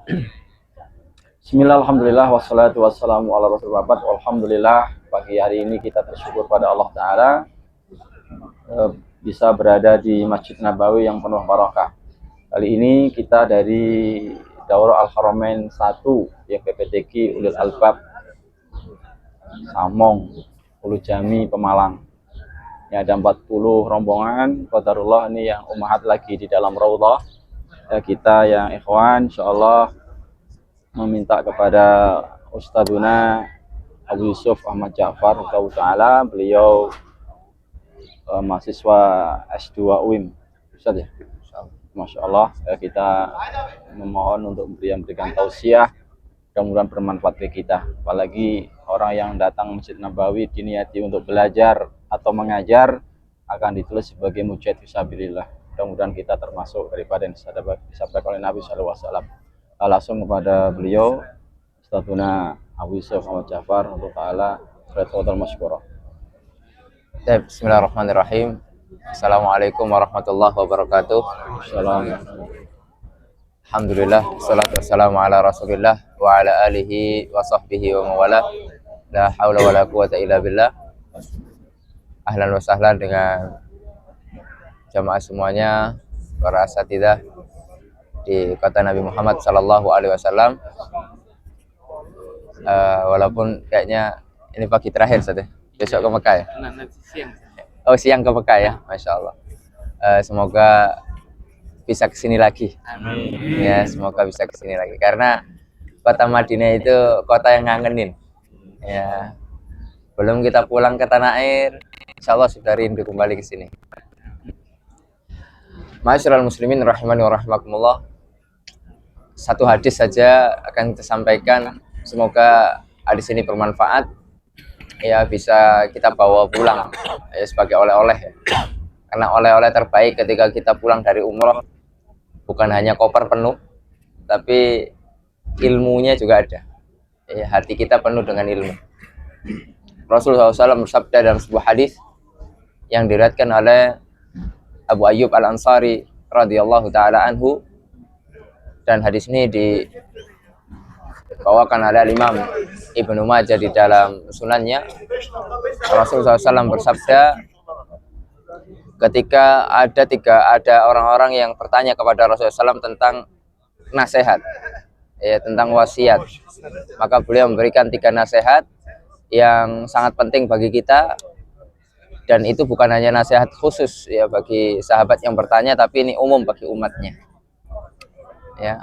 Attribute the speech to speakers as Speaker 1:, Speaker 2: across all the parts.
Speaker 1: Bismillah, alhamdulillah, wassalatu wassalamu ala rasulillah. Alhamdulillah, pagi hari ini kita bersyukur pada Allah Ta'ala bisa berada di Masjid Nabawi yang penuh barakah. Kali ini kita dari Daurah Al-Haramain 1 yang PPTQ Ulil Albab Samong, Ulu Jami, Pemalang. Ya, ada 40 rombongan qadarullah ini yang umahat lagi di dalam raudhah. Ya, kita yang ikhwan insyaallah meminta kepada Ustadzuna Abu Yusuf Ahmad Ja'far Ta'ala, beliau mahasiswa S2 UIM. Ustadz ya? Masya Allah, kita memohon untuk berikan tausiah, mudah-mudahan bermanfaat bagi kita. Apalagi orang yang datang Masjid Nabawi diniati untuk belajar atau mengajar akan ditulis sebagai mujahid fisabilillah. Mudah-mudahan kita termasuk daripada yang disampaikan oleh Nabi SAW. Langsung kepada beliau Ustadzuna Abu Yusuf Ahmad Ja'far untuk ta'ala Fathul Masykurah.
Speaker 2: Bismillahirrahmanirrahim. Assalamualaikum warahmatullahi wabarakatuh.
Speaker 1: Assalamualaikum.
Speaker 2: Alhamdulillah, salatu wassalamu ala rasulillah wa ala alihi wa sahbihi wa mawala. La hawla wa la quwata illa billah. Ahlan wa sahlan dengan jamaah semuanya, para asatidzah di kota Nabi Muhammad sallallahu alaihi wasallam. Walaupun kayaknya ini pagi terakhir saja. Besok ke Mekah ya? Oh, siang ke Mekah ya, Masya Allah. Semoga bisa kesini lagi.
Speaker 1: Amin.
Speaker 2: Ya, semoga bisa kesini lagi. Karena kota Madinah itu kota yang ngangenin. Ya, belum kita pulang ke tanah air, insya Allah sudah rindu kembali ke sini. Ma'asyiral muslimin rahimani wa rahimakumullah. Satu hadis saja akan kita sampaikan. Semoga hadis ini bermanfaat. Ya, bisa kita bawa pulang ya, sebagai oleh-oleh ya. Karena oleh-oleh terbaik ketika kita pulang dari umroh bukan hanya koper penuh, tapi ilmunya juga ada ya, hati kita penuh dengan ilmu. Rasulullah SAW bersabda dalam sebuah hadis yang diriwayatkan oleh Abu Ayyub Al-Ansari radhiyallahu taala anhu, dan hadis ini dibawakan oleh Imam Ibnu Majah di dalam sunannya. Rasulullah SAW bersabda, ketika ada orang-orang yang bertanya kepada Rasulullah SAW tentang nasihat, ya, tentang wasiat, maka beliau memberikan 3 nasihat yang sangat penting bagi kita, dan itu bukan hanya nasihat khusus ya bagi sahabat yang bertanya, tapi ini umum bagi umatnya. Ya,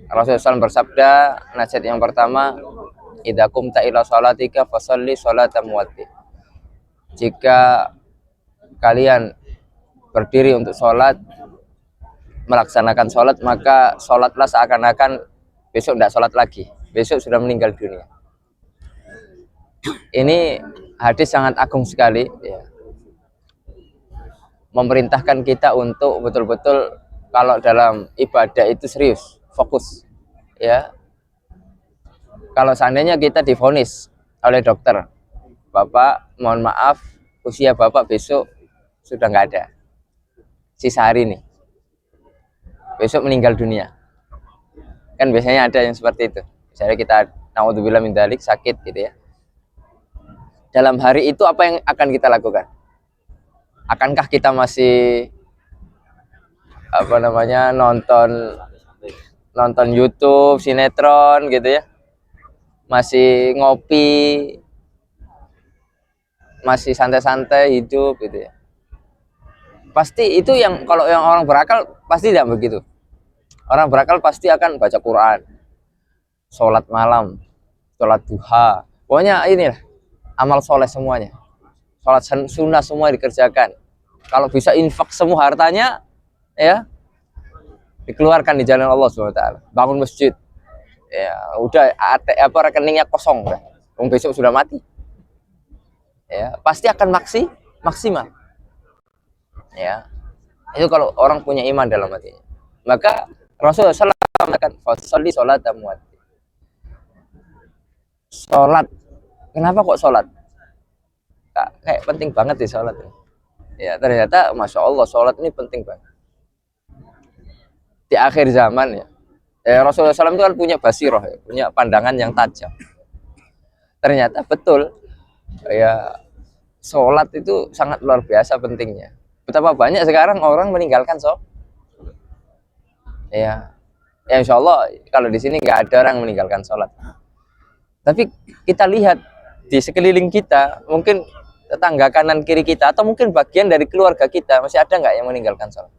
Speaker 2: Rasulullah SAW bersabda, nasihat yang pertama, idza qumta ila shalatika fasholli sholata muwaddi. Jika kalian berdiri untuk sholat, melaksanakan sholat, maka sholatlah seakan-akan besok tidak sholat lagi, besok sudah meninggal dunia. Ini hadis sangat agung sekali ya. Memerintahkan kita untuk betul-betul kalau dalam ibadah itu serius, fokus ya. Kalau seandainya kita divonis oleh dokter, Bapak mohon maaf, usia Bapak besok sudah nggak ada, sisa hari ini, besok meninggal dunia. Kan biasanya ada yang seperti itu. Misalnya kita naudzubillah min dzalik, sakit gitu ya. Dalam hari itu apa yang akan kita lakukan? Akankah kita masih nonton YouTube, sinetron gitu ya? Masih ngopi, masih santai-santai hidup gitu ya? Pasti itu yang, kalau yang orang berakal pasti tidak begitu. Orang berakal pasti akan baca Quran, sholat malam, sholat duha, pokoknya inilah amal soleh semuanya. Sholat sunnah semua dikerjakan. Kalau bisa infak semua hartanya ya, dikeluarkan di jalan Allah SWT. Bangun masjid ya, udah rekeningnya kosong udah. Besok sudah mati ya, pasti akan maksimal ya. Itu kalau orang punya iman dalam hatinya. Maka Rasulullah SAW mengatakan fasholli sholata muwaddi. Sholat, kenapa kok sholat? Kayak penting banget di sholat ya. Ternyata Masya Allah sholat ini penting banget di akhir zaman ya. Rasulullah SAW itu kan punya basiroh, ya, punya pandangan yang tajam. Ternyata betul, ya sholat itu sangat luar biasa pentingnya. Betapa banyak sekarang orang meninggalkan sholat. Ya, ya insya Allah kalau di sini nggak ada orang meninggalkan sholat. Tapi kita lihat di sekeliling kita, mungkin tetangga kanan kiri kita, atau mungkin bagian dari keluarga kita, masih ada nggak yang meninggalkan sholat?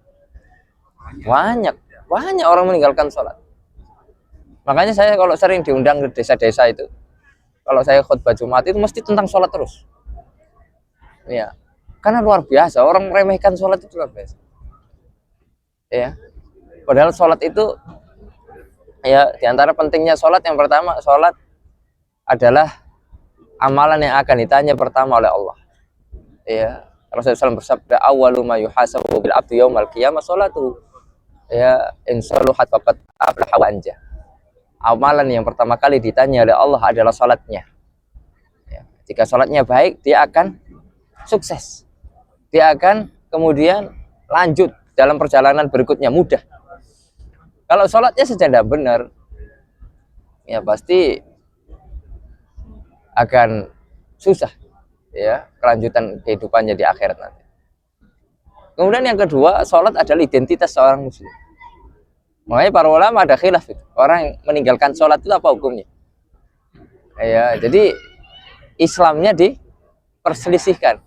Speaker 2: Banyak orang meninggalkan sholat. Makanya saya kalau sering diundang ke desa-desa itu, kalau saya khutbah Jumat itu mesti tentang sholat terus. Ya, karena luar biasa, orang meremehkan sholat itu luar biasa. Ya, padahal sholat itu, ya diantara pentingnya sholat yang pertama, sholat adalah amalan yang akan ditanya pertama oleh Allah. Ya, Rasulullah SAW bersabda, awwalu ma yuhasabu bil abdi yaumal qiyamah sholatu. Ya, insaluhat faqad aflaha wa anja. Amalan yang pertama kali ditanya oleh Allah adalah sholatnya. Ya, jika sholatnya baik, dia akan sukses. Dia akan kemudian lanjut dalam perjalanan berikutnya mudah. Kalau sholatnya saja tidak benar, ya pasti akan susah, ya kelanjutan kehidupannya di akhirat nanti. Kemudian yang kedua, sholat adalah identitas seorang muslim. Makanya para ulama ada khilaf itu. Orang yang meninggalkan sholat itu apa hukumnya? Ya, jadi Islamnya diperselisihkan,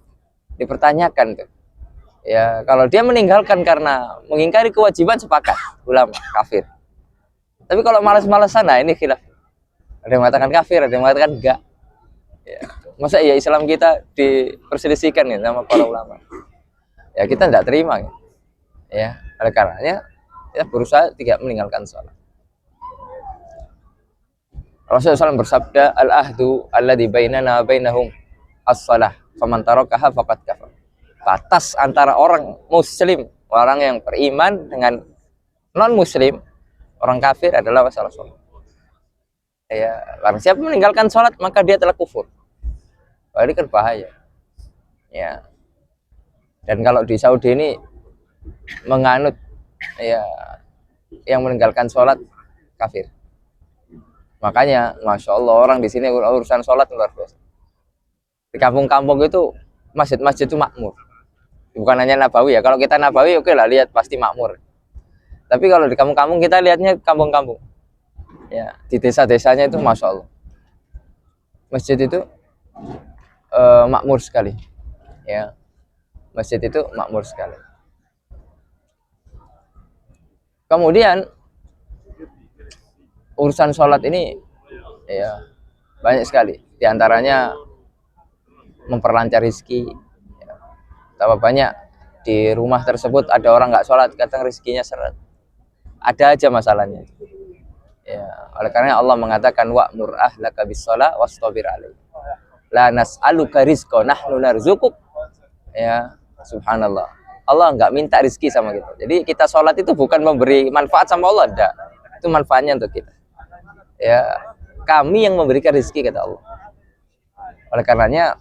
Speaker 2: dipertanyakan. Ya, kalau dia meninggalkan karena mengingkari kewajiban, sepakat ulama kafir. Tapi kalau malas-malasan, nah ini khilaf. Ada yang mengatakan kafir, ada yang mengatakan enggak. Ya. Masa ya Islam kita diperselisihkan ya sama para ulama? Ya kita tidak terima. Ya, oleh karenanya kita berusaha tidak meninggalkan sholat. Rasulullah SAW bersabda, al-ahdu alladzi bainana bainahum as-shalah, faman tarakaha faqad kafar. Batas antara orang muslim, orang yang beriman dengan non muslim, orang kafir adalah masalah sholat. Ya, karena siapa meninggalkan sholat maka dia telah kufur. Wah, ini kan bahaya. Ya. Dan kalau di Saudi ini menganut, ya, yang meninggalkan sholat kafir. Makanya, masya Allah, orang di sini urusan sholat luar biasa. Di kampung-kampung itu masjid-masjid itu makmur. Bukan hanya Nabawi ya. Kalau kita Nabawi oke lah, lihat pasti makmur. Tapi kalau di kampung-kampung kita lihatnya kampung-kampung. Ya, di desa-desanya itu masya Allah. Masjid itu makmur sekali. Ya, masjid itu makmur sekali. Kemudian urusan sholat ini ya banyak sekali. Di antaranya memperlancar rezeki. Ya. Betapa banyak di rumah tersebut ada orang nggak sholat, kadang rezekinya seret. Ada aja masalahnya. Ya, oleh karena Allah mengatakan wa'mur ahlaka bis-shalah wastabir 'alaiha. La nas'aluka rizqa nahnu narzuquk. Ya, subhanallah. Allah nggak minta rezeki sama kita. Jadi kita sholat itu bukan memberi manfaat sama Allah, enggak. Itu manfaatnya untuk kita. Ya, kami yang memberikan rezeki kata Allah. Oleh karenanya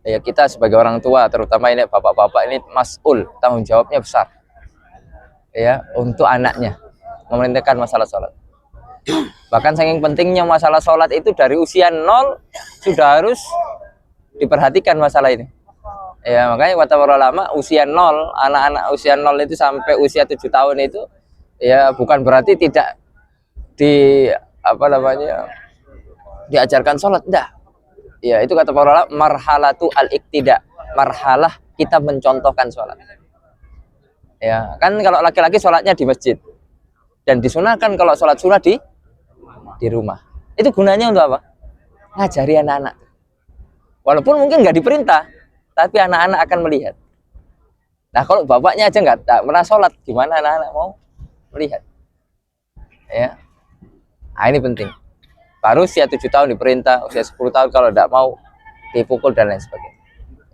Speaker 2: ya kita sebagai orang tua, terutama ini bapak-bapak ini mas'ul, tanggung jawabnya besar. Ya, untuk anaknya memerintahkan masalah sholat. Bahkan saking pentingnya masalah sholat itu dari usia 0 sudah harus diperhatikan masalah ini. Ya, makanya kata para ulama usia 0, anak-anak usia 0 itu sampai usia 7 tahun itu ya bukan berarti tidak diajarkan sholat, enggak. Ya, itu kata para ulama marhalatu al-iktida, marhalah kita mencontohkan sholat. Ya, kan kalau laki-laki sholatnya di masjid dan disunahkan kalau sholat sunnah di rumah. Itu gunanya untuk apa? Ngajari anak-anak. Walaupun mungkin nggak diperintah, tapi anak-anak akan melihat. Nah, kalau bapaknya aja nggak pernah sholat, gimana anak-anak mau melihat? Ya, nah, ini penting. Baru usia 7 tahun diperintah, usia 10 tahun kalau tidak mau dipukul dan lain sebagainya.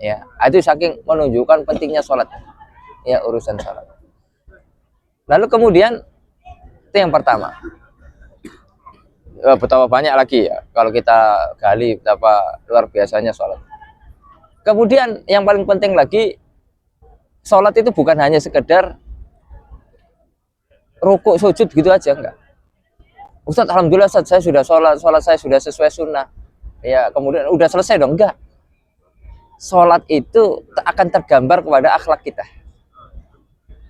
Speaker 2: Ya, itu saking menunjukkan pentingnya sholat. Ya, urusan sholat. Lalu kemudian itu yang pertama. Betapa banyak lagi ya kalau kita gali betapa luar biasanya sholat. Kemudian yang paling penting lagi, sholat itu bukan hanya sekedar rukuk sujud gitu aja enggak. Ustaz, alhamdulillah Ustaz, saya sudah sholat saya sudah sesuai sunnah. Ya, kemudian udah selesai dong, enggak. Sholat itu akan tergambar kepada akhlak kita.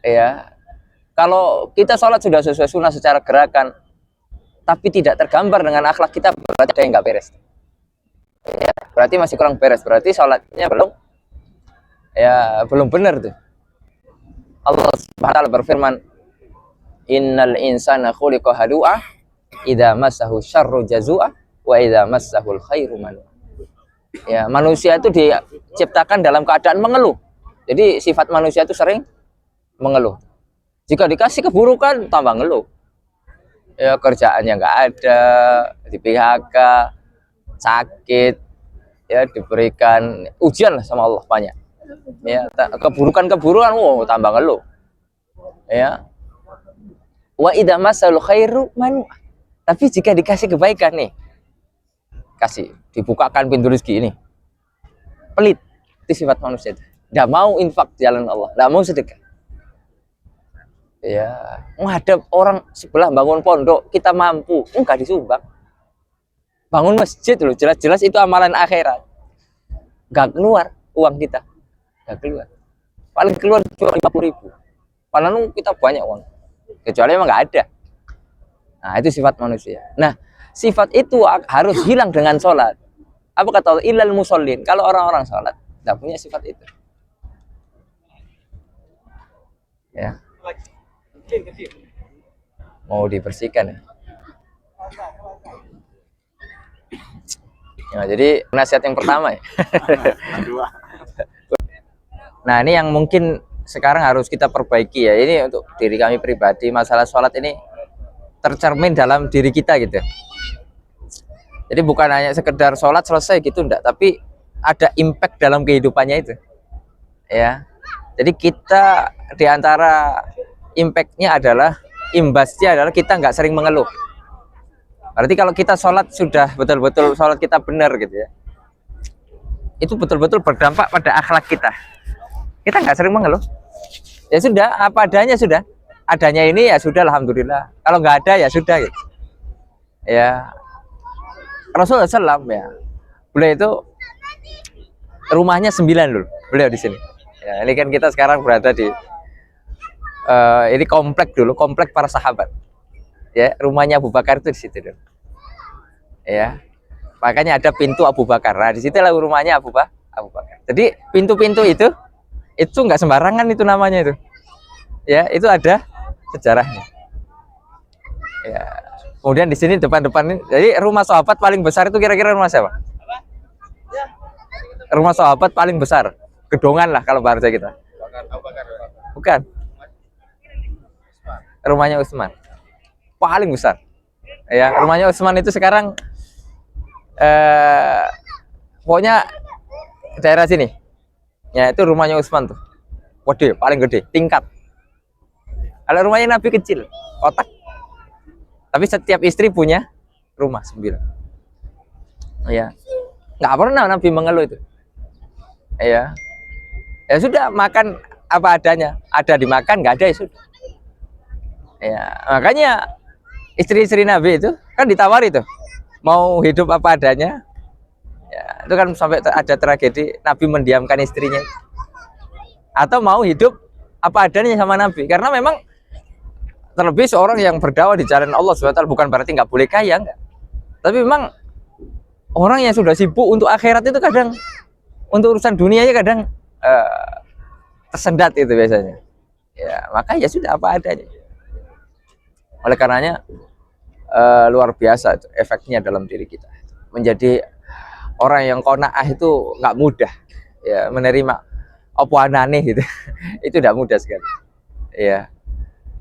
Speaker 2: Ya, kalau kita sholat sudah sesuai sunnah secara gerakan, tapi tidak tergambar dengan akhlak kita, berarti ada yang nggak beres. Ya, berarti masih kurang beres. Berarti sholatnya belum benar tuh. Allah Subhanahu wa taala berfirman, "Innal insana khuliqa halu'a, idza massahu syarru jazua, wa idza massahul khairu manua." Ya, manusia itu diciptakan dalam keadaan mengeluh. Jadi sifat manusia itu sering mengeluh. Jika dikasih keburukan tambah ngeluh. Ya, kerjaannya nggak ada, di PHK, sakit, ya diberikan ujian lah sama Allah banyak. Ya, keburukan-keburukan, tambah ngeluh. Ya. Wa idza masal khairu manu. Tapi jika dikasih kebaikan nih, dibukakan pintu rezeki ini, pelit. Itu sifat manusia itu. Nggak mau infak di jalan Allah, nggak mau sedekah. Ya, menghadap orang sebelah bangun pondok, kita mampu, enggak disumbang. Bangun masjid loh, jelas-jelas itu amalan akhirat. Nggak keluar uang kita, nggak keluar. Paling keluar cuma 50.000. Padahal kita banyak uang, kecuali emang nggak ada. Nah, itu sifat manusia. Nah, sifat itu harus hilang dengan sholat. Apa kata Allah? Illal musallin. Kalau orang-orang sholat, nggak punya sifat itu. Ya. Mau dibersihkan ya. Nah, jadi nasihat yang pertama ya. Nah, ini yang mungkin sekarang harus kita perbaiki ya. Ini untuk diri kami pribadi, masalah sholat ini tercermin dalam diri kita gitu. Jadi bukan hanya sekedar sholat selesai gitu enggak, tapi ada impact dalam kehidupannya itu. Ya. Jadi kita diantara impact-nya adalah, imbasnya adalah kita nggak sering mengeluh. Berarti kalau kita sholat sudah betul-betul sholat kita benar gitu ya, itu betul-betul berdampak pada akhlak kita. Kita nggak sering mengeluh. Ya sudah, apa adanya sudah. Adanya ini ya sudah, alhamdulillah. Kalau nggak ada ya sudah gitu. Ya, Rasulullah SAW ya, beliau itu rumahnya 9 dulu, beliau di sini. Ya, ini kan kita sekarang berada di ini komplek dulu, komplek para sahabat. Ya, rumahnya Abu Bakar itu di situ dulu. Ya, makanya ada pintu Abu Bakar. Nah, di situlah rumahnya Abu Bakar. Jadi pintu-pintu itu nggak sembarangan itu namanya itu. Ya, itu ada sejarahnya. Ya. Kemudian di sini depan-depan ini, jadi rumah sahabat paling besar itu kira-kira rumah siapa? Rumah sahabat paling besar, gedongan lah kalau bahasa kita. Bukan. Rumahnya Utsman. Paling besar. Ya, rumahnya Utsman itu sekarang pokoknya daerah sini. Ya, itu rumahnya Utsman tuh. Gede, paling gede, tingkat. Kalau rumahnya Nabi kecil, kotak. Tapi setiap istri punya rumah 9. Ya. Nggak pernah Nabi mengeluh itu. Ya. Ya sudah, makan apa adanya. Ada dimakan, nggak ada ya sudah. Ya, makanya istri-istri Nabi itu kan ditawari tuh, mau hidup apa adanya. Ya, itu kan sampai ada tragedi Nabi mendiamkan istrinya. Atau mau hidup apa adanya sama Nabi, karena memang terlebih seorang yang berdakwah di jalan Allah SWT bukan berarti nggak boleh kaya, enggak. Tapi memang orang yang sudah sibuk untuk akhirat itu kadang untuk urusan dunianya kadang tersendat itu biasanya. Ya, maka ya sudah apa adanya. Oleh karenanya luar biasa itu efeknya dalam diri kita. Menjadi orang yang qanaah itu nggak mudah. Ya, menerima apa anane gitu. Itu tidak mudah sekali. Ya.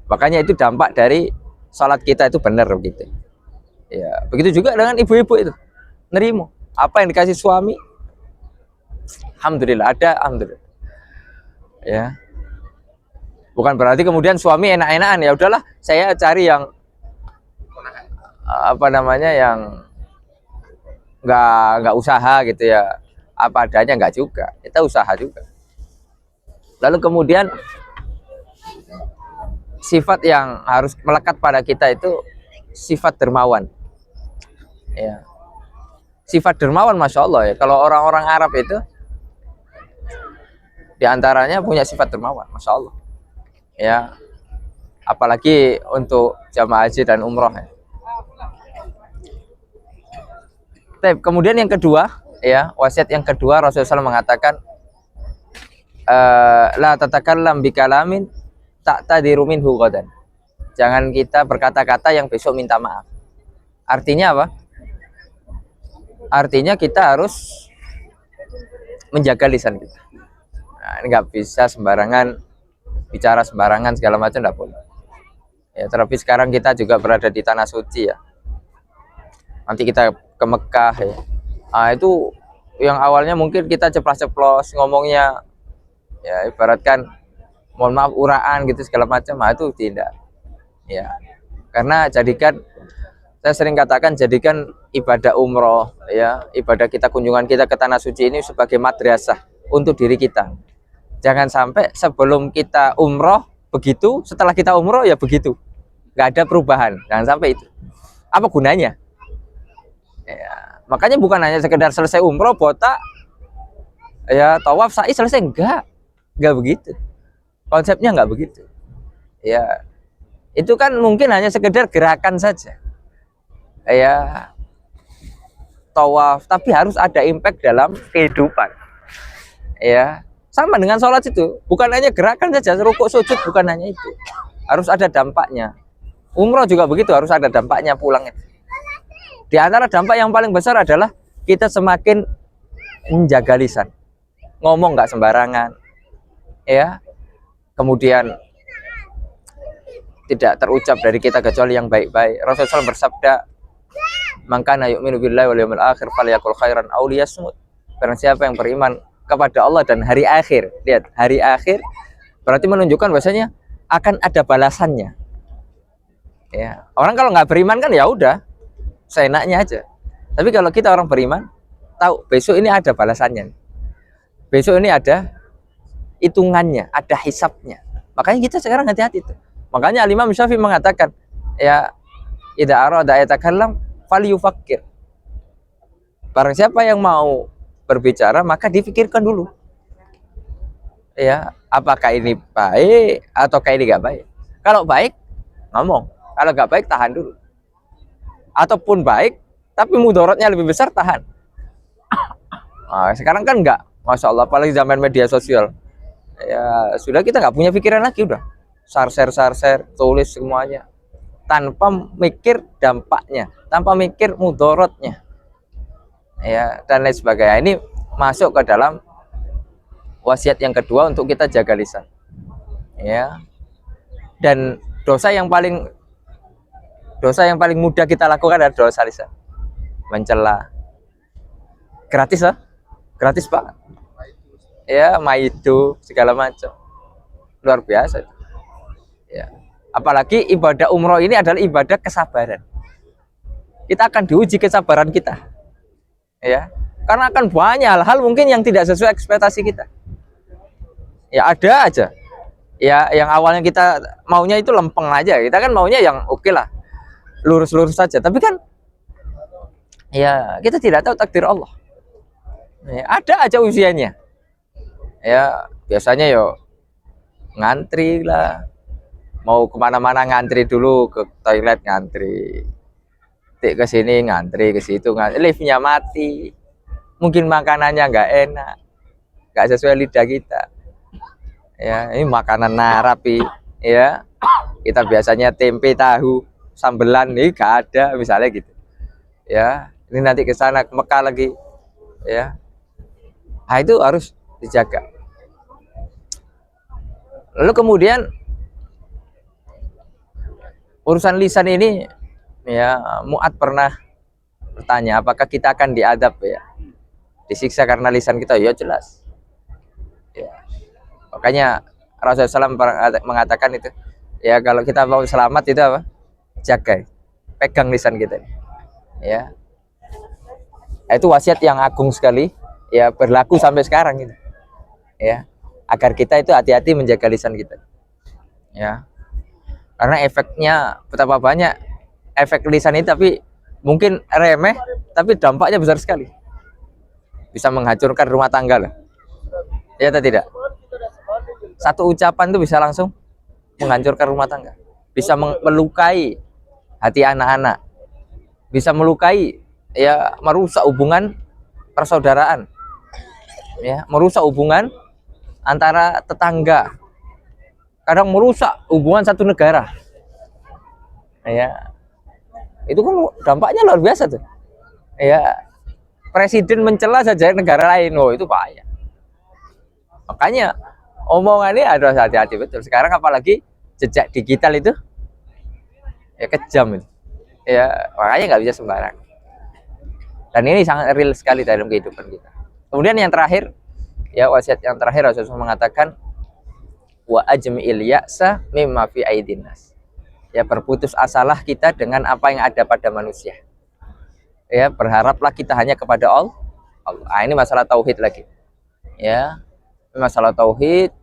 Speaker 2: Makanya itu dampak dari salat kita itu benar begitu. Ya, begitu juga dengan ibu-ibu itu. Nerimo apa yang dikasih suami. Alhamdulillah ada, alhamdulillah. Ya. Bukan berarti kemudian suami enak-enakan, ya udahlah saya cari yang apa namanya, yang nggak usaha gitu ya, apa adanya, nggak juga, kita usaha juga. Lalu kemudian sifat yang harus melekat pada kita itu sifat dermawan. Ya. Sifat dermawan, masya Allah ya. Kalau orang-orang Arab itu diantaranya punya sifat dermawan, masya Allah. Ya, apalagi untuk jamaah haji dan umroh. Ya. Kemudian yang kedua, ya wasiat yang kedua Rasulullah SAW mengatakan, la tatakallam bikalamin ta'tadiru minhu ghadan. Jangan kita berkata-kata yang besok minta maaf. Artinya apa? Artinya kita harus menjaga lisan kita. Nah, ini nggak bisa sembarangan bicara sembarangan segala macam, enggak boleh. Ya, terlebih sekarang kita juga berada di tanah suci ya. Nanti kita ke Mekah ya. Nah, itu yang awalnya mungkin kita ceplas-ceplos ngomongnya, ya ibaratkan mohon maaf uraan gitu segala macam, nah itu tidak. Ya, karena jadikan, saya sering katakan, jadikan ibadah umroh ya, ibadah kita, kunjungan kita ke tanah suci ini sebagai madrasah untuk diri kita. Jangan sampai sebelum kita umroh begitu, setelah kita umroh ya begitu, nggak ada perubahan. Jangan sampai itu. Apa gunanya? Ya, makanya bukan hanya sekedar selesai umroh botak ya tawaf sa'i selesai, enggak begitu. Konsepnya enggak begitu. Ya, itu kan mungkin hanya sekedar gerakan saja. Ya, tawaf, tapi harus ada impact dalam kehidupan. Ya, sama dengan sholat itu, bukan hanya gerakan saja, rukuk sujud bukan hanya itu, harus ada dampaknya. Umroh juga begitu, harus ada dampaknya pulang itu. Di antara dampak yang paling besar adalah kita semakin menjaga lisan, ngomong nggak sembarangan, ya. Kemudian tidak terucap dari kita kecuali yang baik-baik. Rasulullah SAW bersabda, "Man kana yu'minu billahi wal yawmil akhir falyakul khairan aw liyasmut." Barang siapa yang beriman kepada Allah dan hari akhir, lihat, hari akhir berarti menunjukkan bahwasanya akan ada balasannya. Ya, orang kalau nggak beriman kan ya udah, seenaknya aja. Tapi kalau kita orang beriman, tahu besok ini ada balasannya. Besok ini ada hitungannya, ada hisapnya. Makanya kita sekarang hati-hati tuh. Makanya Imam Syafi'i mengatakan, ya idza arada yatakallam falyufakkir. Barang siapa yang mau berbicara maka dipikirkan dulu. Ya, apakah ini baik ataukah ini enggak baik? Kalau baik, ngomong. Kalau enggak baik, tahan dulu. Ataupun baik tapi mudaratnya lebih besar, tahan. Nah, sekarang kan enggak, masya Allah, apalagi zaman media sosial ya, sudah kita nggak punya pikiran lagi, udah share, tulis semuanya tanpa mikir dampaknya, tanpa mikir mudaratnya ya, dan lain sebagainya. Ini masuk ke dalam wasiat yang kedua untuk kita jaga lisan ya. Dan dosa yang paling mudah kita lakukan adalah dosa lisan, mencela. Gratis lah, gratis banget ya, maidu segala macam, luar biasa ya. Apalagi ibadah umroh ini adalah ibadah kesabaran. Kita akan diuji kesabaran kita ya, karena akan banyak hal-hal mungkin yang tidak sesuai ekspektasi kita ya. Ada aja ya yang awalnya kita maunya itu lempeng aja, kita kan maunya yang oke lah, lurus-lurus saja, tapi kan ya kita tidak tahu takdir Allah ya, ada aja ujiannya ya. Biasanya yo ngantri lah, mau kemana-mana ngantri dulu, ke toilet ngantri, ke sini ngantri, ke situ ngantri, liftnya mati, mungkin makanannya nggak enak, nggak sesuai lidah kita ya. Ini makanan Arabi ya, kita biasanya tempe tahu sambelan, nih nggak ada misalnya gitu ya. Ini nanti ke sana ke Mekah lagi ya. Nah, itu harus dijaga. Lalu kemudian urusan lisan ini ya, Mu'ad pernah bertanya, apakah kita akan diadab ya, disiksa karena lisan kita? Ya jelas ya. Makanya Rasulullah SAW mengatakan itu ya, kalau kita mau selamat itu apa? Jaga, pegang lisan kita ya. Itu wasiat yang agung sekali ya, berlaku sampai sekarang gitu ya, agar kita itu hati-hati menjaga lisan kita ya. Karena efeknya betapa banyak efek lisan ini, tapi mungkin remeh, tapi dampaknya besar sekali. Bisa menghancurkan rumah tangga loh. Ya atau tidak? Satu ucapan itu bisa langsung menghancurkan rumah tangga. Bisa melukai hati anak-anak. Bisa melukai, ya, merusak hubungan persaudaraan. Ya, merusak hubungan antara tetangga. Kadang merusak hubungan satu negara. Ya. Itu kan dampaknya luar biasa tuh. Ya, presiden mencela saja negara lain, oh itu bahaya. Makanya omongannya harus hati-hati betul. Sekarang apalagi jejak digital itu ya kejam itu. Ya, makanya nggak bisa sembarang. Dan ini sangat real sekali dalam kehidupan kita. Kemudian yang terakhir, ya wasiat yang terakhir Rasulullah mengatakan wa ajmi'il ya'sa mimma fi aidinnas. Ya, berputus asalah kita dengan apa yang ada pada manusia. Ya, berharaplah kita hanya kepada Allah. Ah, ini masalah tauhid lagi. Ya, masalah tauhid.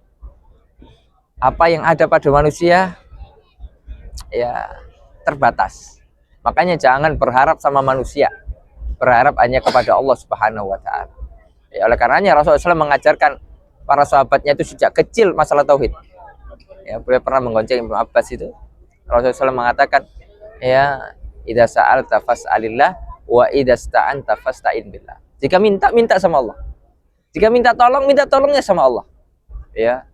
Speaker 2: Apa yang ada pada manusia ya terbatas. Makanya jangan berharap sama manusia. Berharap hanya kepada Allah Subhanahu wa taala. Ya, oleh karenanya Rasulullah SAW mengajarkan para sahabatnya itu sejak kecil masalah tauhid. Ya, beliau pernah menggonceng Ibnu Abbas itu. Rasulullah SAW mengatakan, ya, idza sa'alta fas'alillah wa idza sta'anta fasta'in billah. Jika minta sama Allah. Jika minta tolongnya sama Allah. Ya.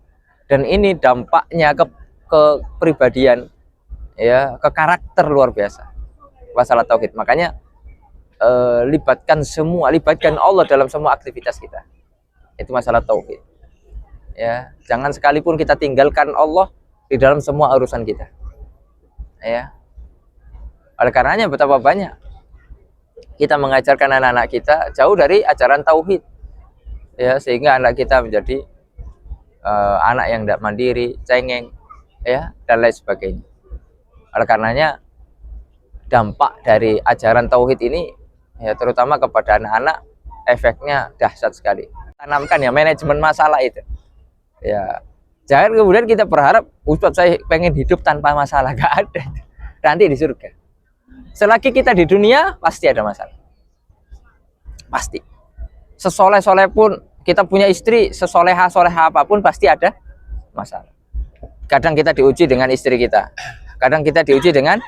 Speaker 2: Dan ini dampaknya ke kepribadian, ya, ke karakter luar biasa. Masalah tauhid. Makanya libatkan Allah dalam semua aktivitas kita. Itu masalah tauhid. Ya, jangan sekalipun kita tinggalkan Allah di dalam semua urusan kita. Ya. Oleh karenanya betapa banyak kita mengajarkan anak-anak kita jauh dari ajaran tauhid. Ya, sehingga anak kita menjadi anak yang tidak mandiri, cengeng, ya, dan lain sebagainya. Oleh karenanya dampak dari ajaran tauhid ini, ya, terutama kepada anak-anak, efeknya dahsyat sekali. Tanamkan ya manajemen masalah itu. Ya, jangan kemudian kita berharap, Ustaz saya pengen hidup tanpa masalah. Gak ada. Nanti di surga. Selagi kita di dunia pasti ada masalah. Pasti. Sesoleh-soleh pun kita punya istri, sesoleha-soleha apapun pasti ada masalah. Kadang kita diuji dengan istri kita. Kadang kita diuji dengan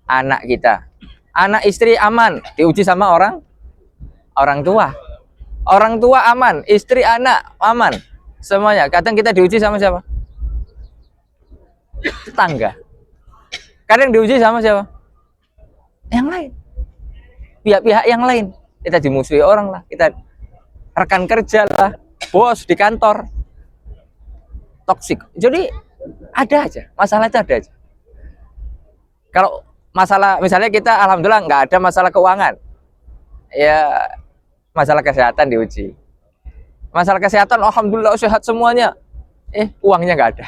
Speaker 2: anak kita. Anak istri aman, diuji sama orang tua. Orang tua aman, istri anak aman. Semuanya. Kadang kita diuji sama siapa? Tetangga. Kadang diuji sama siapa? Yang lain. Pihak-pihak yang lain. Kita dimusuhi orang lah, kita rekan kerja lah, bos di kantor. Toksik. Jadi ada aja, masalah itu ada aja. Kalau masalah misalnya kita alhamdulillah nggak ada masalah keuangan, ya masalah kesehatan diuji. Masalah kesehatan alhamdulillah sehat semuanya, uangnya nggak ada.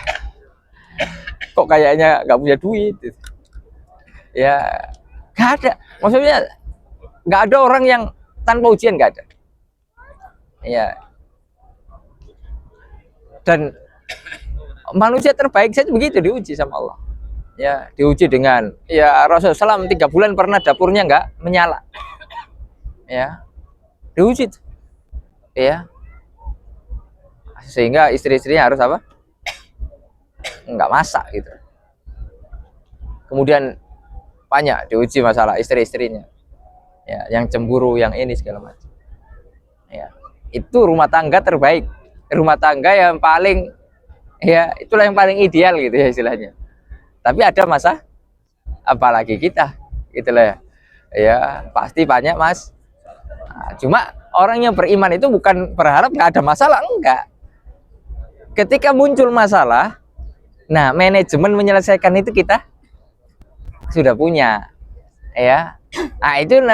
Speaker 2: Kok kayaknya nggak punya duit? Ya nggak ada. Maksudnya nggak ada orang yang tanpa ujian, nggak ada. Ya. Dan manusia terbaik saja begitu diuji sama Allah. Ya, diuji dengan, ya, Rasulullah SAW 3 bulan pernah dapurnya nggak menyala. Ya, diuji. Ya, sehingga istri-istrinya harus apa? Nggak masak gitu. Kemudian banyak diuji masalah istri-istrinya. Ya, yang cemburu, yang ini segala macam. Ya, itu rumah tangga terbaik, rumah tangga yang paling, ya, itulah yang paling ideal gitu ya istilahnya. Tapi ada masa, apalagi kita, gitulah ya. Ya pasti banyak mas. Nah, cuma orang yang beriman itu bukan berharap nggak ada masalah, enggak. Ketika muncul masalah, nah manajemen menyelesaikan itu kita sudah punya, ya. Nah itu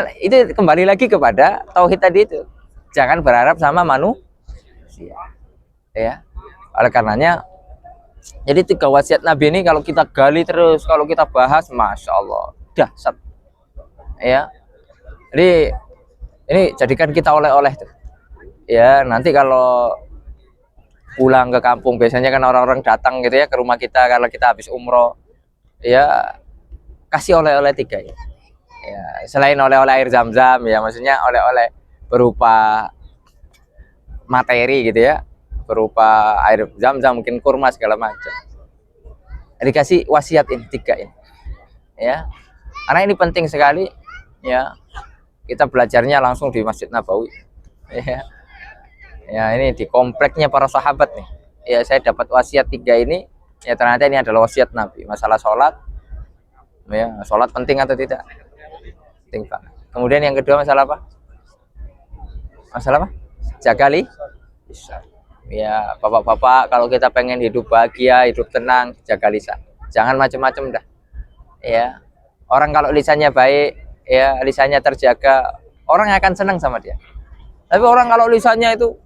Speaker 2: kembali lagi kepada tauhid tadi itu. Jangan berharap sama manusia, ya. Oleh karenanya, jadi 3 wasiat Nabi ini kalau kita gali terus, kalau kita bahas, masya Allah, dahsyat, ya. Jadi ini jadikan kita oleh-oleh tuh, ya. Nanti kalau pulang ke kampung, biasanya kan orang-orang datang gitu ya ke rumah kita kalau kita habis umroh, ya kasih oleh-oleh 3 ya. Ya, selain oleh-oleh air zam-zam ya, maksudnya oleh-oleh berupa materi gitu ya, berupa air zam-zam, mungkin kurma segala macam. Dikasih wasiat ini 3 ini ya, karena ini penting sekali ya, kita belajarnya langsung di Masjid Nabawi ya. Ya, ini di kompleknya para sahabat nih ya, saya dapat wasiat 3 ini ya, ternyata ini adalah wasiat Nabi. Masalah sholat ya, sholat penting atau tidak? Penting Pak. Kemudian yang kedua masalah apa? Masalah apa? Jaga lisan. Ya, bapak-bapak, kalau kita pengen hidup bahagia, hidup tenang, jaga lisan. Jangan macam-macam dah. Ya. Orang kalau lisannya baik, ya, lisannya terjaga, orang akan senang sama dia. Tapi orang kalau lisannya itu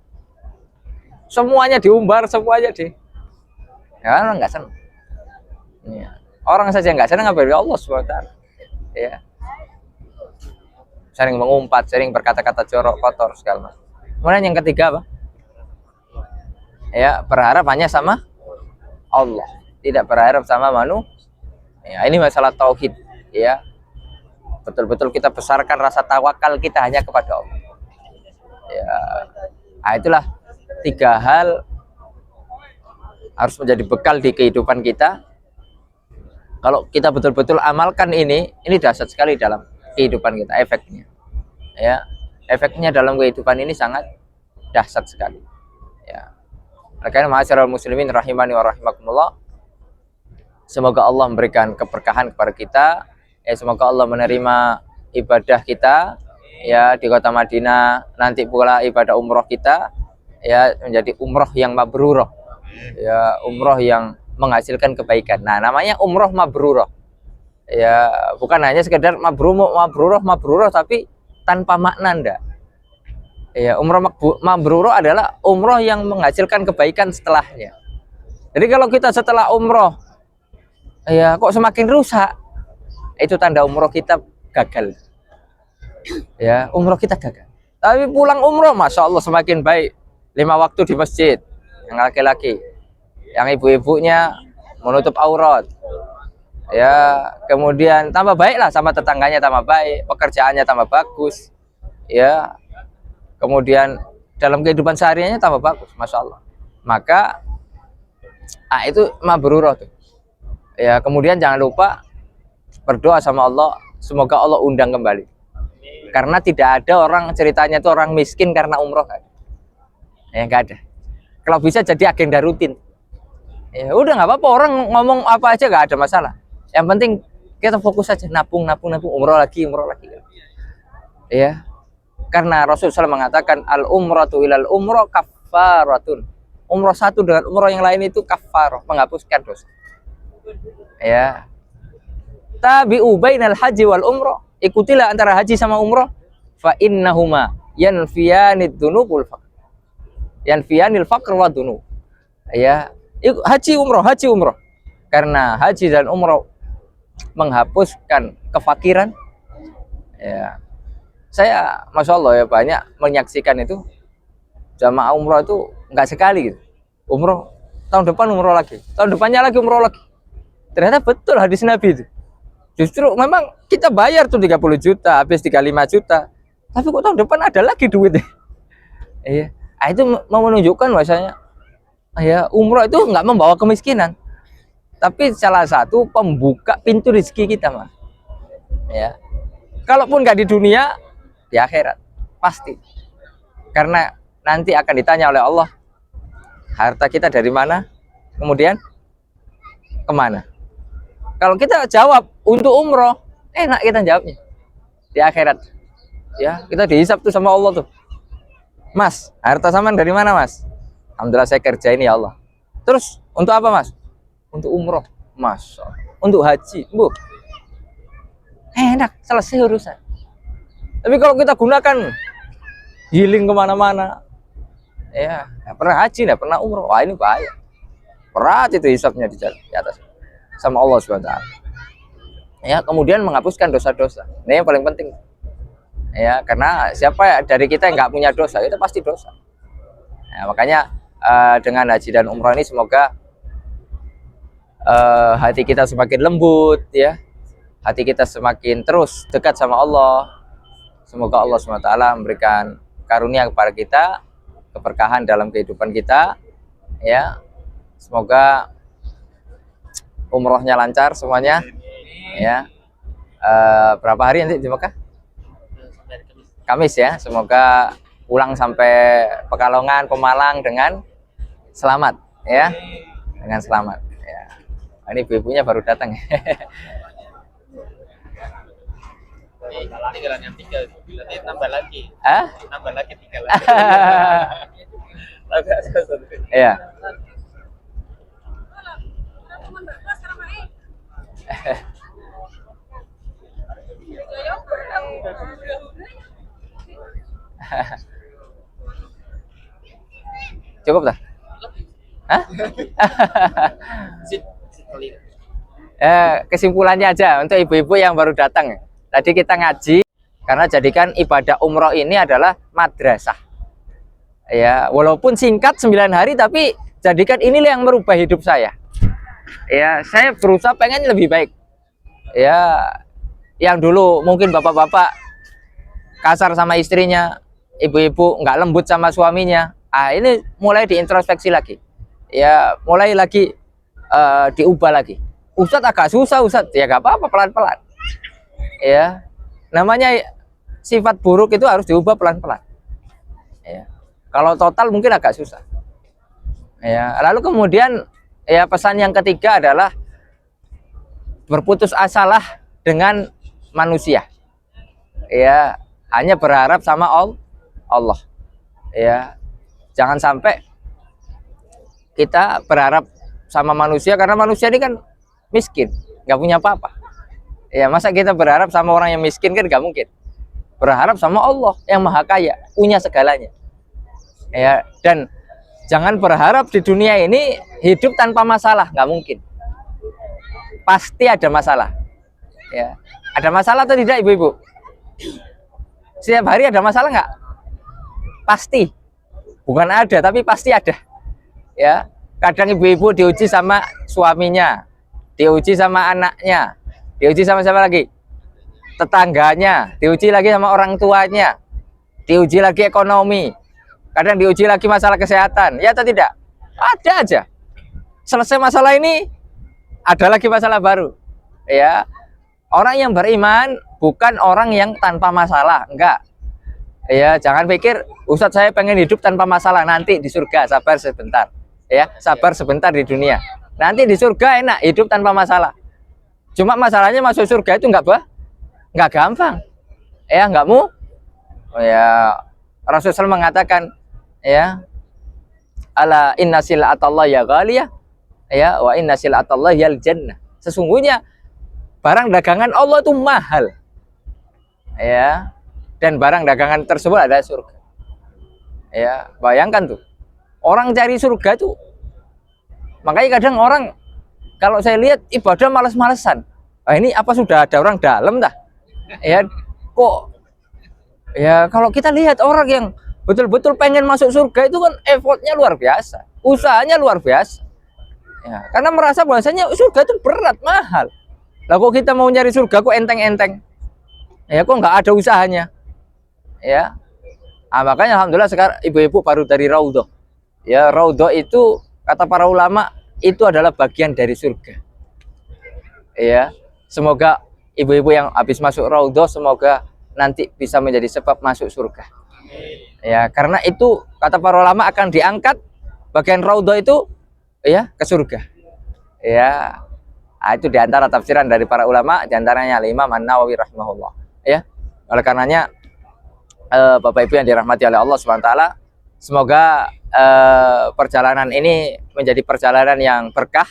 Speaker 2: semuanya diumbar, semuanya ya, orang nggak senang. Ya. Orang saja nggak senang, apa Allah SWT. Ya. Sering mengumpat, sering berkata-kata jorok, kotor segala macam. Kemudian yang ketiga apa? Ya, berharap hanya sama Allah, tidak berharap sama manusia. Ya, ini masalah tauhid ya. Betul-betul kita besarkan rasa tawakal kita hanya kepada Allah. Ya. Nah, itulah 3 hal harus menjadi bekal di kehidupan kita. Kalau kita betul-betul amalkan ini dahsyat sekali dalam kehidupan kita, efeknya. Ya, efeknya dalam kehidupan ini sangat dahsyat sekali. Ya. Makanya ma'asyiral muslimin rahimani wa rahimakumullah. Semoga Allah memberikan keberkahan kepada kita. Ya, semoga Allah menerima ibadah kita ya di kota Madinah, nanti pula ibadah umroh kita ya menjadi umroh yang mabrurah. Ya, umroh yang menghasilkan kebaikan. Nah, namanya umroh mabrurah. Ya, bukan hanya sekedar mabrurah tapi tanpa makna ndak. Ya, umroh mabrurah adalah umroh yang menghasilkan kebaikan setelahnya. Jadi kalau kita setelah umroh ya kok semakin rusak, itu tanda umroh kita gagal. Ya, umroh kita gagal. Tapi pulang umroh, masya Allah semakin baik. 5 waktu di masjid, yang laki-laki, yang ibu-ibunya menutup aurat. Ya, kemudian tambah baik lah, sama tetangganya tambah baik, pekerjaannya tambah bagus. Ya, kemudian dalam kehidupan sehariannya tambah bagus, masya Allah. Maka itu mabrurah tuh. Ya, kemudian jangan lupa berdoa sama Allah, semoga Allah undang kembali. Karena tidak ada orang ceritanya itu orang miskin karena umroh kan. Ya, nggak ada. Kalau bisa jadi agenda rutin. Ya udah nggak apa-apa, orang ngomong apa aja nggak ada masalah. Yang penting kita fokus aja, nabung, umroh lagi. Ya, karena Rasulullah SAW mengatakan al umratu ilal umroh kafaratun. Umroh satu dengan umroh yang lain itu kafarah, menghapuskan dosa. Ya, tabi'u bainal haji wal umroh, ikutilah antara haji sama umroh, fa innahuma yanfiyanid dunubul faqr, yanfiyanil faqr wa dunub. Ya, haji umroh, karena haji dan umroh menghapuskan kefakiran. Ya, saya masya Allah ya banyak menyaksikan itu jamaah umroh itu nggak sekali gitu. Umroh tahun depan umroh lagi, tahun depannya lagi umroh lagi. Ternyata betul hadis Nabi itu. Justru memang kita bayar tuh 30 juta, habis 35 juta. Tapi kok tahun depan ada lagi duitnya. Iya. Itu mau menunjukkan bahwasanya ya umroh itu nggak membawa kemiskinan. Tapi salah satu pembuka pintu rezeki kita, Mas. Ya. Kalaupun nggak di dunia, di akhirat pasti. Karena nanti akan ditanya oleh Allah, harta kita dari mana? Kemudian kemana? Kalau kita jawab untuk umroh, enak kita jawabnya. Di akhirat, ya kita dihisap tuh sama Allah tuh. Mas, harta saman dari mana Mas? Alhamdulillah saya kerja ini ya Allah. Terus untuk apa Mas? Untuk umroh, Mas. Untuk haji, Bu. Enak, selesai urusan. Tapi kalau kita gunakan healing kemana-mana, ya pernah haji, nggak pernah umroh, wah ini bahaya. Berat itu hisapnya di atas sama Allah SWT. Ya, kemudian menghapuskan dosa-dosa. Ini yang paling penting. Ya, karena siapa dari kita yang nggak punya dosa, itu pasti dosa. Ya, makanya dengan haji dan umroh ini semoga hati kita semakin lembut, ya, hati kita semakin terus dekat sama Allah. Semoga Allah SWT memberikan karunia kepada kita, keberkahan dalam kehidupan kita, ya. Semoga umrohnya lancar semuanya, ya. Berapa hari nanti di Mekah? Kamis ya. Semoga pulang sampai Pekalongan, Pemalang dengan selamat, ya, dengan selamat. Ya. Ini ibu-ibunya baru datang.
Speaker 3: Tinggalan yang 3, nanti nambah lagi.
Speaker 2: Hah?
Speaker 3: Nambah lagi 3 lagi.
Speaker 2: Iya. Cukup dah? Hah? Kesimpulannya aja untuk ibu-ibu yang baru datang. Tadi kita ngaji karena jadikan ibadah umroh ini adalah madrasah. Ya, walaupun singkat 9 hari tapi jadikan inilah yang merubah hidup saya. Ya, saya berusaha pengen lebih baik. Ya, yang dulu mungkin bapak-bapak kasar sama istrinya, ibu-ibu nggak lembut sama suaminya. Ini mulai diintrospeksi lagi. Ya, mulai lagi diubah lagi. Ustadz agak susah, Ustadz. Ya nggak apa-apa, pelan-pelan. Ya, namanya sifat buruk itu harus diubah pelan-pelan. Ya. Kalau total mungkin agak susah. Ya, lalu kemudian ya pesan yang ketiga adalah berputus asalah dengan manusia. Ya, hanya berharap sama Allah. Ya, jangan sampai kita berharap sama manusia karena manusia ini kan miskin, nggak punya apa-apa. Ya, masa kita berharap sama orang yang miskin kan nggak mungkin. Berharap sama Allah yang maha kaya, punya segalanya. Ya, dan jangan berharap di dunia ini hidup tanpa masalah, nggak mungkin. Pasti ada masalah. Ya, ada masalah atau tidak ibu-ibu? Setiap hari ada masalah nggak? Pasti. Bukan ada, tapi pasti ada. Ya, kadang ibu-ibu diuji sama suaminya, diuji sama anaknya, diuji sama siapa lagi? Tetangganya, diuji lagi sama orang tuanya, diuji lagi ekonomi, kadang diuji lagi masalah kesehatan, ya atau tidak? Ada aja. Selesai masalah ini, ada lagi masalah baru. Ya, orang yang beriman bukan orang yang tanpa masalah, enggak. Ya, jangan pikir Ustadz saya pengen hidup tanpa masalah, nanti di surga sabar sebentar. Ya, sabar sebentar di dunia. Nanti di surga enak hidup tanpa masalah. Cuma masalahnya masuk surga itu enggak gampang. Ya, enggak mu. Ya, Rasulullah mengatakan, ya, ala inna silatallahi ya ghaliyah, ya, wa inna silatallahi yal jannah. Sesungguhnya barang dagangan Allah itu mahal. Ya. Dan barang dagangan tersebut adalah surga. Ya, bayangkan tuh. Orang cari surga tuh. Makanya kadang orang kalau saya lihat ibadah males-malesan. Ini apa sudah ada orang dalam dah? Ya, kok ya kalau kita lihat orang yang betul-betul pengen masuk surga itu kan effortnya luar biasa, usahanya luar biasa. Ya, karena merasa bahwasanya surga itu berat, mahal. Lah kok kita mau nyari surga kok enteng-enteng? Ya kok nggak ada usahanya? Ya, makanya alhamdulillah sekarang ibu-ibu baru dari Raudhah. Ya, Raudhah itu kata para ulama itu adalah bagian dari surga. Ya, semoga ibu-ibu yang habis masuk Raudhah semoga nanti bisa menjadi sebab masuk surga. Ya, karena itu kata para ulama akan diangkat bagian Raudhah itu ya ke surga. Ya, itu diantara tafsiran dari para ulama, diantaranya Imam An-Nawawi rahimahullah. Ya, oleh karenanya Bapak Ibu yang dirahmati oleh Allah SWT, semoga perjalanan ini menjadi perjalanan yang berkah,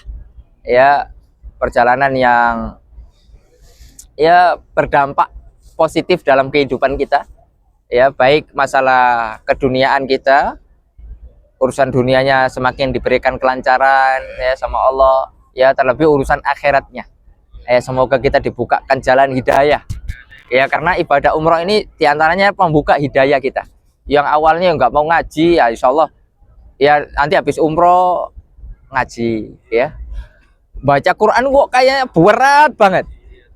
Speaker 2: ya, perjalanan yang ya berdampak positif dalam kehidupan kita, ya, baik masalah keduniaan kita, urusan dunianya semakin diberikan kelancaran ya sama Allah, ya, terlebih urusan akhiratnya. Ya, semoga kita dibukakan jalan hidayah. Ya, karena ibadah umroh ini diantaranya membuka hidayah kita. Yang awalnya nggak mau ngaji, ya insya Allah, ya nanti habis umroh ngaji, ya. baca Quran kok kayaknya berat banget.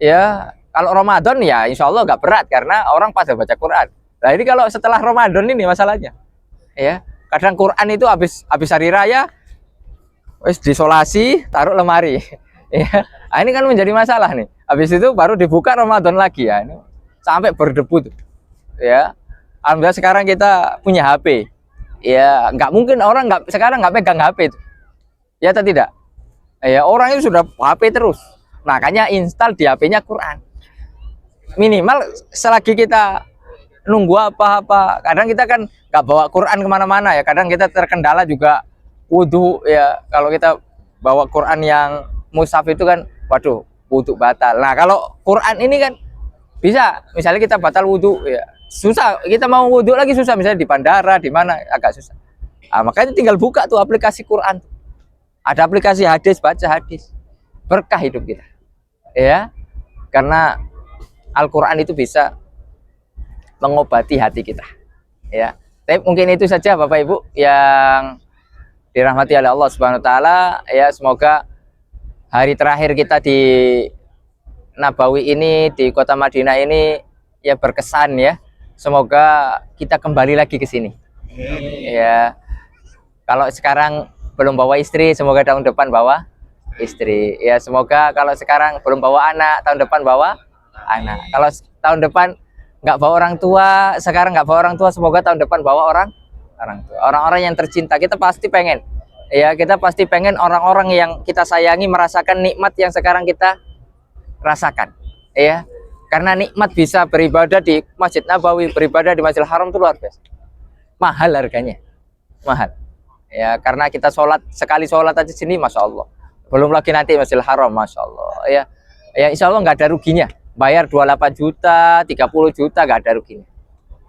Speaker 2: Ya, kalau Ramadan ya insya Allah nggak berat karena orang pada baca Quran. Nah ini kalau setelah Ramadan ini masalahnya. Ya, kadang Quran itu habis hari raya, wis disolasi, taruh lemari. Ya, nah, ini kan menjadi masalah nih. Habis itu baru dibuka Ramadan lagi ya. Ini sampai berdebu tuh. Ya, alhamdulillah sekarang kita punya HP. Ya, nggak mungkin orang sekarang nggak pegang HP itu. Ya atau tidak? Ya, orang itu sudah HP terus. Makanya install di HP-nya Quran. Minimal selagi kita nunggu apa-apa. Kadang kita kan nggak bawa Quran kemana-mana ya. Kadang kita terkendala juga wudhu ya. Kalau kita bawa Quran yang mushaf itu kan, waduh, wudhu batal. Nah kalau Quran ini kan bisa, misalnya kita batal wudhu ya, susah. Kita mau wudhu lagi susah. Misalnya di bandara, di mana agak susah. Nah, makanya tinggal buka tuh aplikasi Quran. Ada aplikasi hadis, baca hadis. Berkah hidup kita. Ya, karena Al-Quran itu bisa mengobati hati kita. Ya, tapi mungkin itu saja Bapak Ibu yang dirahmati oleh Allah Subhanahu Wa Taala. Ya, semoga hari terakhir kita di Nabawi ini, di kota Madinah ini ya berkesan ya. Semoga kita kembali lagi ke sini. Ya, kalau sekarang belum bawa istri, semoga tahun depan bawa istri. Ya, semoga kalau sekarang belum bawa anak, tahun depan bawa anak. Kalau tahun depan nggak bawa orang tua, sekarang nggak bawa orang tua, semoga tahun depan bawa orang tua. Orang-orang yang tercinta, kita pasti pengen. Ya, kita pasti pengen orang-orang yang kita sayangi merasakan nikmat yang sekarang kita rasakan. Ya, karena nikmat bisa beribadah di Masjid Nabawi, beribadah di Masjidil Haram itu luar biasa. Mahal harganya, mahal. Ya, karena kita sekali sholat aja sini, masya Allah. Belum lagi nanti Masjidil Haram, masya Allah. Ya, ya insya Allah nggak ada ruginya. Bayar 28 juta, 30 juta nggak ada ruginya.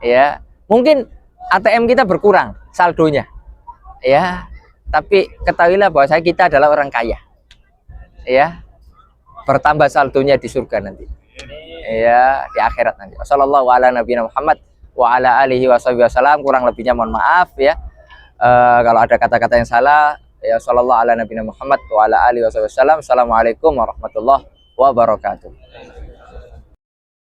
Speaker 2: Ya, mungkin ATM kita berkurang saldonya. Ya, tapi ketahuilah bahwa kita adalah orang kaya. Ya, bertambah saldonya di surga nanti. Ya, di akhirat nanti. Wassallallahu ala nabiyina Muhammad wa ala alihi wasallam. Kurang lebihnya mohon maaf ya. Kalau ada kata-kata yang salah, ya sallallahu ala nabiyina Muhammad wa ala alihi wasallam. Assalamualaikum warahmatullahi wabarakatuh.